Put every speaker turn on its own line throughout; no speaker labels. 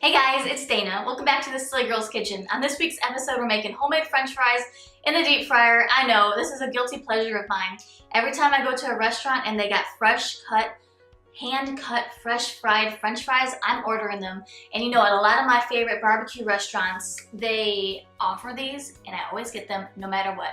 Hey guys, it's Dana. Welcome back to the Silly Girls Kitchen. On this week's episode, we're making homemade french fries in the deep fryer. I know, this is a guilty pleasure of mine. Every time I go to a restaurant and they got fresh cut, hand-cut, fresh fried french fries, I'm ordering them. And you know, at a lot of my favorite barbecue restaurants, they offer these and I always get them no matter what.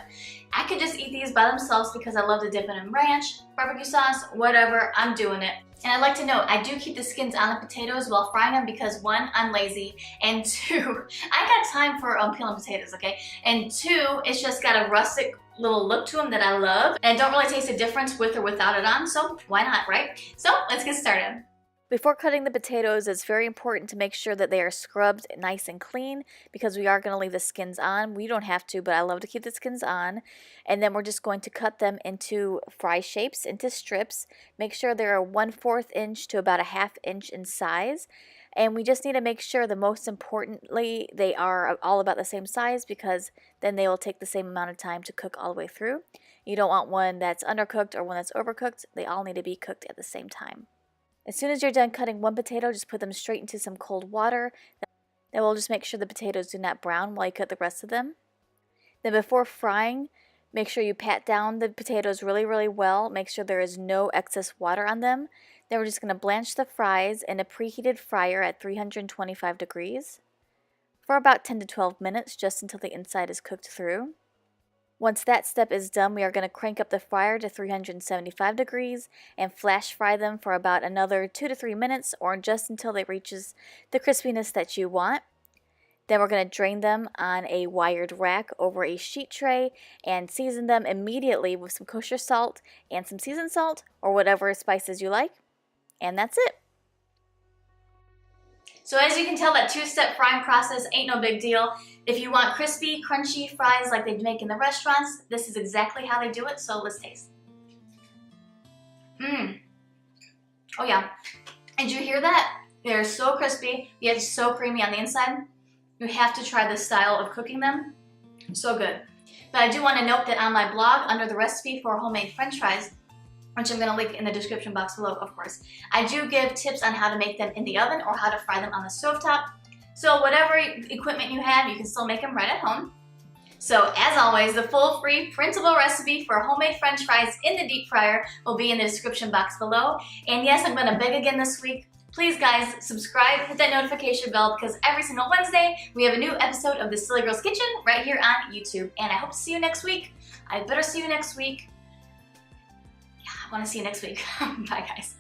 I could just eat these by themselves because I love to dip in ranch, barbecue sauce, whatever, I'm doing it. And I'd like to note, I do keep the skins on the potatoes while frying them because one, I'm lazy, and two, I got time for peeling potatoes, okay? And two, it's just got a rustic little look to them that I love, and I don't really taste a difference with or without it on, so why not, right? So let's get started. Before cutting the potatoes, it's very important to make sure that they are scrubbed nice and clean because we are going to leave the skins on. We don't have to, but I love to keep the skins on. And then we're just going to cut them into fry shapes, into strips. Make sure they're 1/4 inch to about a 1/2 inch in size. And we just need to make sure that most importantly, they are all about the same size because then they will take the same amount of time to cook all the way through. You don't want one that's undercooked or one that's overcooked. They all need to be cooked at the same time. As soon as you're done cutting one potato, just put them straight into some cold water. That will just make sure the potatoes do not brown while you cut the rest of them. Then before frying, make sure you pat down the potatoes really well. Make sure there is no excess water on them. Then we're just going to blanch the fries in a preheated fryer at 325 degrees for about 10 to 12 minutes, just until the inside is cooked through. Once that step is done, we are going to crank up the fryer to 375 degrees and flash fry them for about another 2 to 3 minutes or just until they reaches the crispiness that you want. Then we're going to drain them on a wired rack over a sheet tray and season them immediately with some kosher salt and some seasoned salt or whatever spices you like. And that's it. So as you can tell, that two-step frying process ain't no big deal. If you want crispy, crunchy fries like they make in the restaurants, this is exactly how they do it, so let's taste. Oh yeah. Did you hear that? They're so crispy, yet so creamy on the inside. You have to try this style of cooking them. So good. But I do want to note that on my blog, under the recipe for homemade french fries, which I'm going to link in the description box below, of course, I do give tips on how to make them in the oven or how to fry them on the stovetop. So whatever equipment you have, you can still make them right at home. So as always, the full free printable recipe for homemade french fries in the deep fryer will be in the description box below. And yes, I'm going to beg again this week. Please guys, subscribe, hit that notification bell because every single Wednesday we have a new episode of the Silly Girls Kitchen right here on YouTube. And I hope to see you next week. I better see you next week. I want to see you next week. Bye, guys.